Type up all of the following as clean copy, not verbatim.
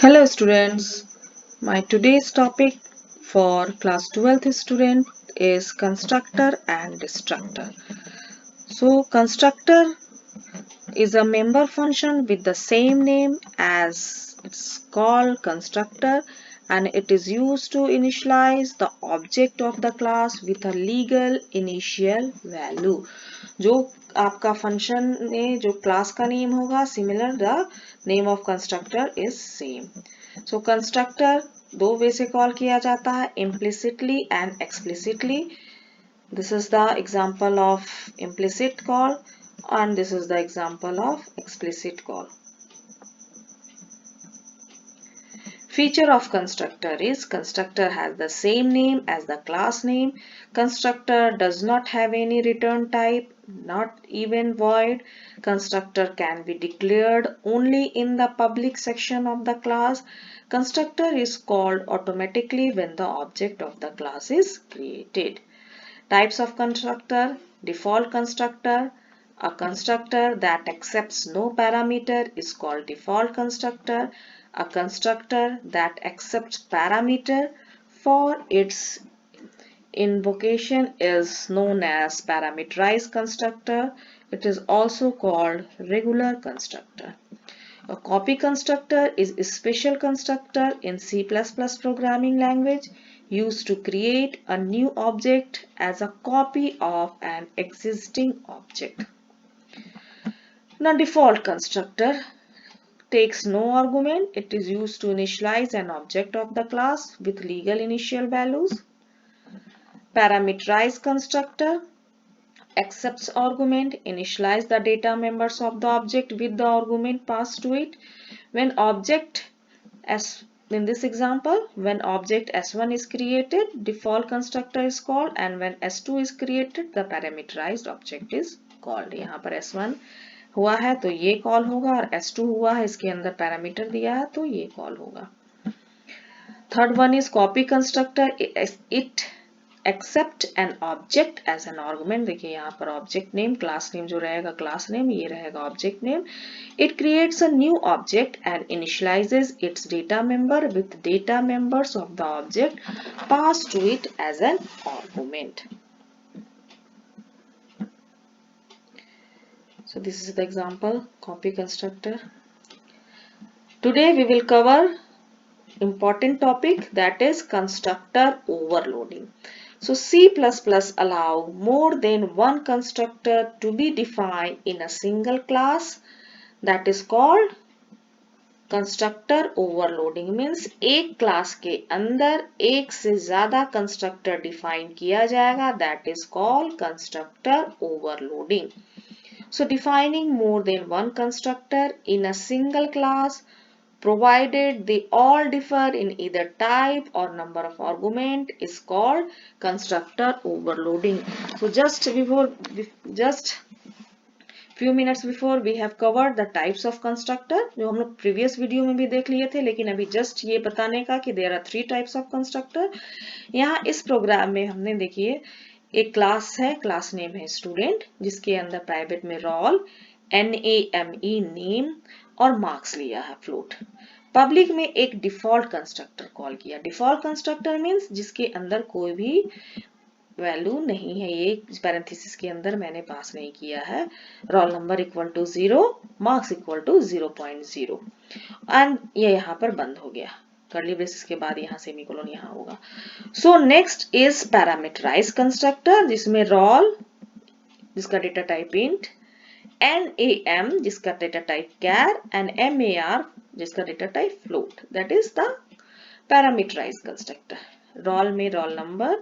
Hello students, my today's topic for class 12th student is constructor and destructor. So constructor is a member function with the same name as it's called constructor, and it is used to initialize the object of the class with a legal initial value. जो आपका function में जो class का name होगा similar the name of constructor is same. So constructor दो वे से call किया जाता है, implicitly and explicitly. This is the example of implicit call and this is the example of explicit call. Feature of constructor is constructor has the same name as the class name. Constructor does not have any return type, not even void. Constructor can be declared only in the public section of the class. Constructor is called automatically when the object of the class is created. Types of constructor: default constructor. A constructor that accepts no parameter is called default constructor. A constructor that accepts parameter for its invocation is known as parameterized constructor. It is also called regular constructor. A copy constructor is a special constructor in C++ programming language used to create a new object as a copy of an existing object. Now, default constructor takes no argument. It is used to initialize an object of the class with legal initial values. Parameterized constructor accepts argument, initialize the data members of the object with the argument passed to it. When object as in this example, when object S1 is created, default constructor is called, and when S2 is created, the parameterized object is called. यहाँ पर S1 हुआ है तो ये call होगा और S2 हुआ है, इसके अंदर पैरामीटर दिया है तो ये कॉल होगा. Third one is copy constructor. It accept an object as an argument. देखिए यहाँ पर object name, class name जो रहेगा class name, ये रहेगा object name. It creates a new object and initializes its data member with data members of the object passed to it as an argument. So this is the example copy constructor. Today we will cover important topic, that is constructor overloading. So C++ allow more than one constructor to be defined in a single class. That is called constructor overloading. Means एक class के अंदर एक से ज़्यादा constructor define किया जाएगा. That is called constructor overloading. So defining more than one constructor in a single class, provided they all differ in either type or number of argument, is called constructor overloading. So just few minutes before we have covered the types of constructor, जो हम लोग previous video में भी देख लिए थे, लेकिन अभी just ये बताने का कि there are 3 types of constructor. यहाँ इस प्रोग्राम में हमने देखिए एक क्लास है, क्लास नेम है स्टूडेंट, जिसके अंदर प्राइवेट में रोल, NAME नेम और मार्क्स लिया है फ्लोट. पब्लिक में एक डिफॉल्ट कंस्ट्रक्टर कॉल किया. डिफॉल्ट कंस्ट्रक्टर मीन्स जिसके अंदर कोई भी वैल्यू नहीं है, ये पैरेंथेसिस के अंदर मैंने पास नहीं किया है. Roll number equal to 0, marks equal to 0.0 and ये यहाँ पर बंद हो गया. कर्ली ब्रेसेस के बाद यहाँ सेमीकोलन यहाँ होगा. So next is parameterized constructor, जिसमें रोल जिसका डेटा टाइप इंट, NAM जिसका data type char and MAR जिसका data type float. That is the parameterized constructor. Roll में रोल नंबर,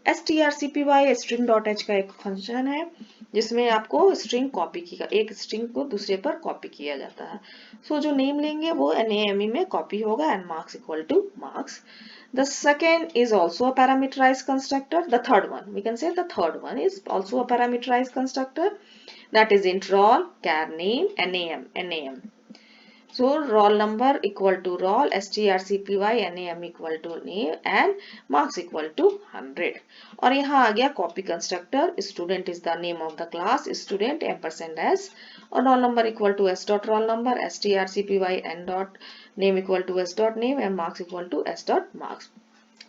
strcpy string.h का एक फंक्शन है जिसमें आपको स्ट्रिंग कॉपी की, एक स्ट्रिंग को दूसरे पर कॉपी किया जाता है. सो जो नेम लेंगे वो NAME में कॉपी होगा and marks equal to marks. The second is also a parameterized constructor. The third one, we can say the third one is also a parameterized constructor. That is int roll, char name, NAM. So roll number equal to roll, strcpy name equal to name and marks equal to 100. और यहाँ आ गया copy constructor, student is the name of the class, student %s और roll number equal to s dot roll number, strcpy n dot name equal to s dot name and marks equal to s dot marks.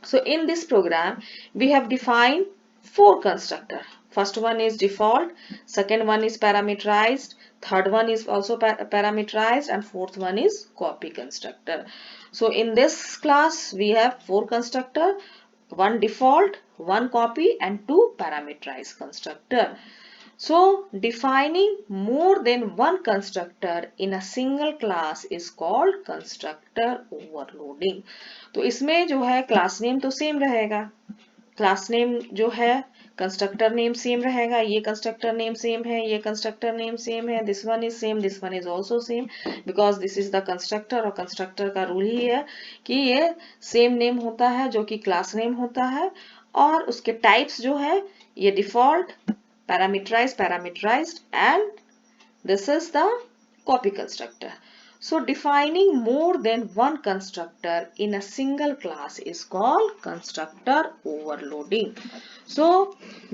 So in this program we have defined 4 constructor. First one is default, second one is parameterized, third one is also parameterized and fourth one is copy constructor. So in this class we have 4 constructor, one default, one copy and 2 parameterized constructor. So defining more than one constructor in a single class is called constructor overloading. तो इसमें जो है class name तो same रहेगा, class name जो है constructor name same रहेगा, ये कंस्ट्रक्टर नेम सेम है, ये कंस्ट्रक्टर नेम सेम है, this one is same, this one is also same, because this is the constructor और कंस्ट्रक्टर का रूल ही है कि ये सेम नेम होता है जो कि क्लास नेम होता है और उसके टाइप्स जो है ये default, parameterized and this is the copy constructor. So defining more than one constructor in a single class is called constructor overloading. So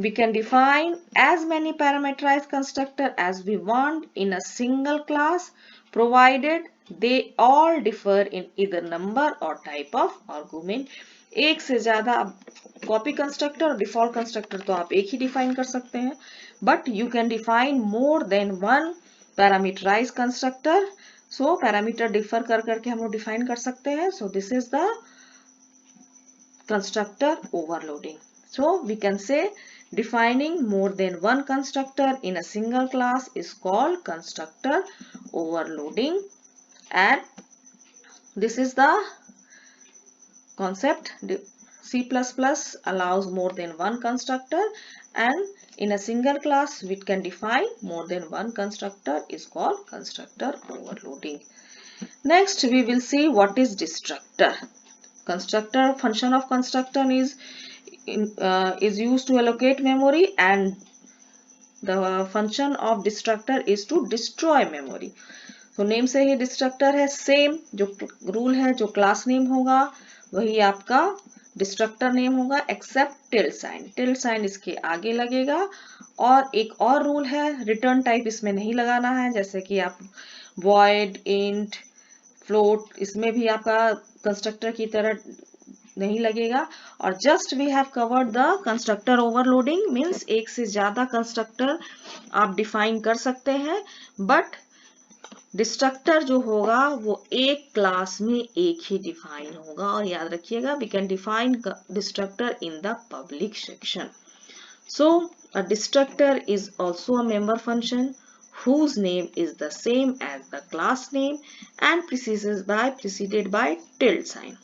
we can define as many parameterized constructor as we want in a single class provided they all differ in either number or type of argument. एक से ज्यादा copy constructor और default constructor तो आप एक ही define कर सकते हैं, but you can define more than one parameterized constructor. So parameter differ कर करके हम लोग डिफाइन कर सकते हैं. So this is the constructor overloading. So we can say defining more than one constructor in a single class is called constructor overloading, and this is the concept. C++ allows more than one constructor, and in a single class we can define more than one constructor is called constructor overloading. Next we will see what is destructor. Constructor function of constructor is used to allocate memory, and the function of destructor is to destroy memory. तो name से ही destructor है, same जो rule है, जो class name होगा वही आपका डिस्ट्रक्टर नेम होगा except tilde sign. Tilde sign इसके आगे लगेगा और एक और रूल है, रिटर्न टाइप इसमें नहीं लगाना है, जैसे कि आप वॉइड, इंट, फ्लोट, इसमें भी आपका कंस्ट्रक्टर की तरह नहीं लगेगा. और just we have covered the constructor overloading means एक से ज्यादा कंस्ट्रक्टर आप डिफाइन कर सकते हैं, बट डिस्ट्रक्टर जो होगा वो एक क्लास में एक ही डिफाइन होगा. और याद रखिएगा we can define destructor in the public section. So a destructor is also a member function whose name is the same as the class name and preceded by tilde sign.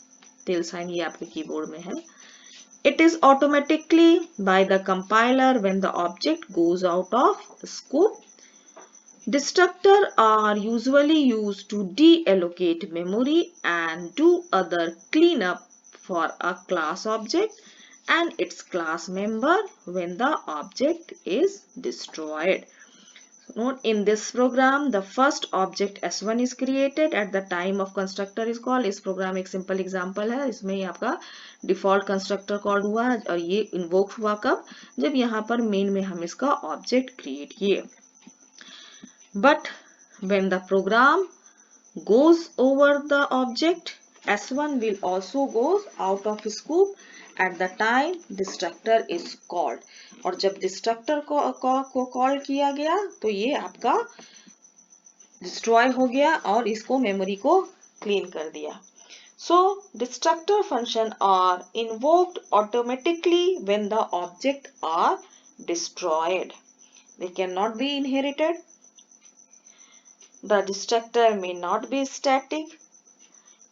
Tilde sign ये आपके keyboard में है. It is automatically by the compiler when the object goes out of scope. Destructor are usually used to deallocate memory and do other cleanup for a class object and its class member when the object is destroyed. Note in this program the first object S1 is created at the time of constructor is called. इस program एक simple example है, इसमें ही आपका default constructor called हुआ और ये invoke हुआ कब, जब यहाँ पर main में हम इसका object create किए. But when the program goes over the object, S1 will also goes out of scope at the time destructor is called. और जब destructor को call किया गया तो ये आपका destroy हो गया और इसको memory को clean कर दिया. So destructor function are invoked automatically when the object are destroyed. They cannot be inherited. The destructor may not be static.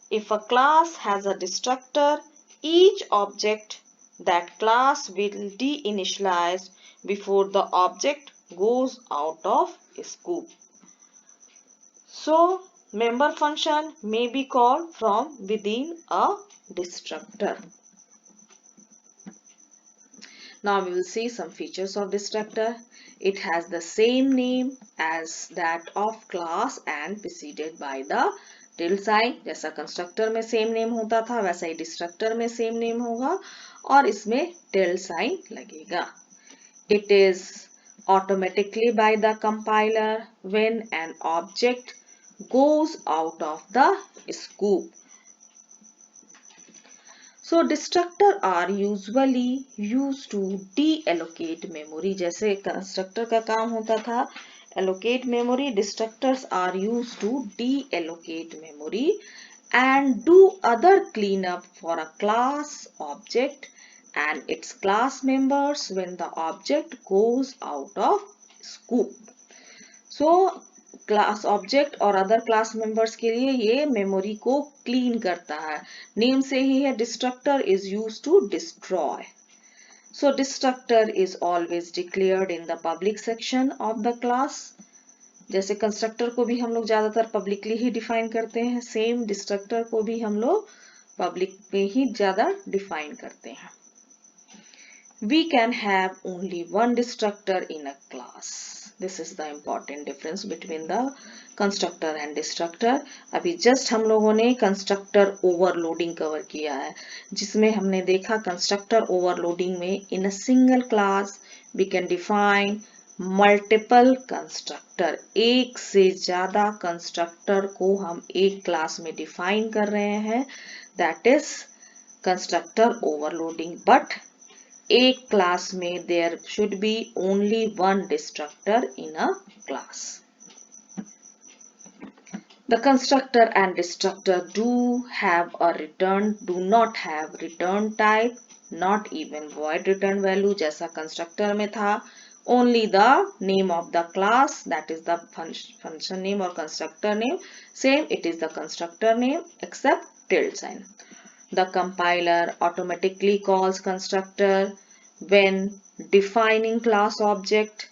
If a class has a destructor, each object that class will deinitialize before the object goes out of scope. So, member function may be called from within a destructor. Now we will see some features of Destructor. It has the same name as that of class and preceded by the tilde sign. जैसा Constructor में same name होता था वैसा ही Destructor में same name होगा और इसमें tilde sign लगेगा. It is automatically by the compiler when an object goes out of the scope. So destructor are usually used to deallocate memory. जैसे constructor का काम होता था allocate memory, destructors are used to deallocate memory and do other cleanup for a class object and its class members when the object goes out of scope. So class object और other class members के लिए ये memory को clean करता है. Name से ही है destructor is used to destroy. So destructor is always declared in the public section of the class. जैसे कंस्ट्रक्टर को भी हम लोग ज्यादातर पब्लिकली ही डिफाइन करते हैं, सेम डिस्ट्रक्टर को भी हम लोग पब्लिक में ही ज्यादा डिफाइन करते हैं. We can have only one destructor in a class. This is the important difference between the constructor and destructor. अभी just हम लोगों ने constructor overloading cover किया है, जिसमें हमने देखा constructor overloading में in a single class we can define multiple constructor. एक से ज्यादा constructor को हम एक class में define कर रहे हैं, that is constructor overloading. But एक क्लास में there should be only one destructor in a class. The constructor and destructor do not have return type, not even void return value. जैसा constructor में था only the name of the class, that is the function name or constructor name. Same, it is the constructor name except tilde sign. The compiler automatically calls constructor when defining class object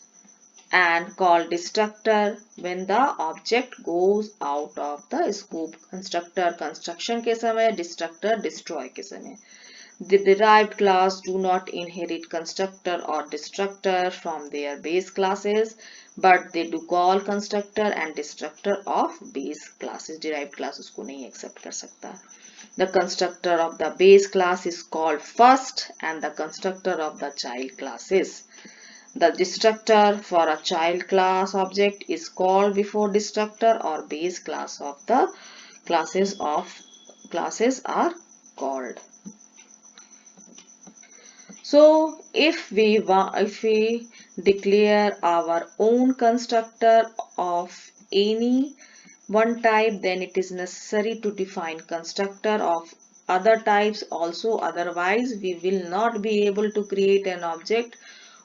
and call destructor when the object goes out of the scope. Constructor construction के समय, destructor destroy के समय. The derived class do not inherit constructor or destructor from their base classes, but they do call constructor and destructor of base classes. Derived class उसको नहीं accept कर सकता. The constructor of the base class is called first and the constructor of the child class is. The destructor for a child class object is called before destructor or base class of the classes are called. So if we declare our own constructor of any one type, then it is necessary to define constructor of other types also. Otherwise, we will not be able to create an object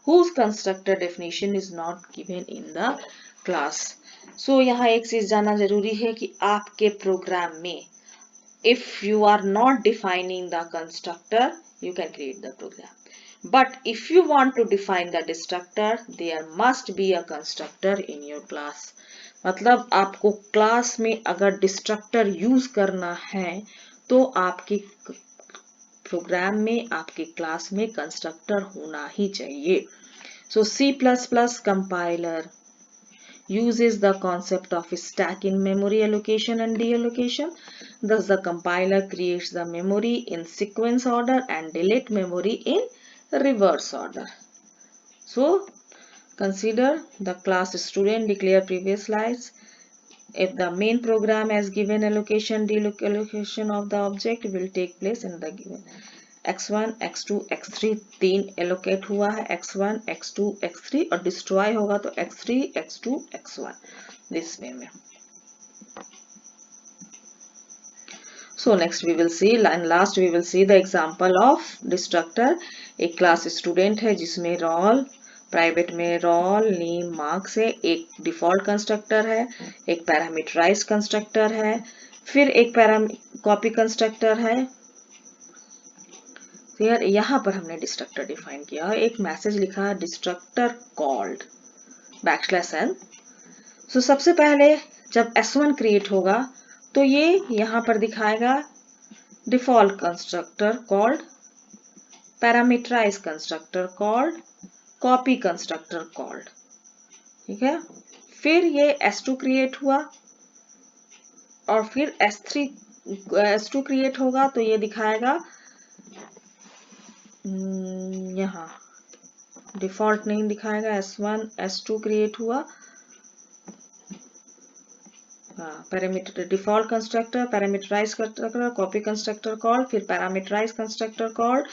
whose constructor definition is not given in the class. So यहाँ एक चीज जानना जरूरी है कि आपके programme में if you are not defining the constructor, you can create the program. But if you want to define the destructor, there must be a constructor in your class. मतलब आपको क्लास में अगर डिस्ट्रक्टर यूज करना है तो आपके programme में, आपके क्लास में कंस्ट्रक्टर होना ही चाहिए. सो C++ compiler uses the concept of stack in memory allocation and deallocation. Thus the compiler creates the memory in sequence order and delete memory in reverse order. So consider the class student, declare previous slides. If the main program has given allocation, deallocation of the object will take place in the given x1, x2, x3 तीन allocate हुआ है, x1, x2, x3 और destroy होगा तो x3, x2, x1 this way में. So next we will see and last we will see the example of destructor. एक class student है जिसमें roll प्राइवेट में रोल नेम मार्क्स है, एक डिफॉल्ट कंस्ट्रक्टर है, एक पैरामीटराइज्ड कंस्ट्रक्टर है, फिर एक कॉपी कंस्ट्रक्टर है. फिर यहाँ पर हमने डिस्ट्रक्टर डिफाइन किया है, एक मैसेज लिखा है डिस्ट्रक्टर कॉल्ड \n. सो सबसे पहले जब s1 क्रिएट होगा तो ये यहाँ पर दिखाएगा default constructor called parameterize constructor called, copy constructor called. ठीक है, फिर ये S2 क्रिएट हुआ और फिर S2 क्रिएट होगा तो ये दिखाएगा यहाँ डिफॉल्ट नहीं दिखाएगा, S1 S2 क्रिएट हुआ, parameter default constructor, parameterize constructor, copy constructor called, फिर पैरामीटराइज कंस्ट्रक्टर कॉल्ड,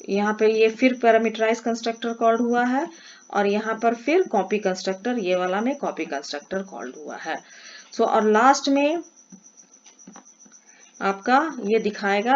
यहाँ पे ये फिर पैरामीटराइज कंस्ट्रक्टर कॉल्ड हुआ है और यहाँ पर फिर कॉपी कंस्ट्रक्टर, ये वाला में कॉपी कंस्ट्रक्टर कॉल्ड हुआ है। सो और लास्ट में आपका ये दिखाएगा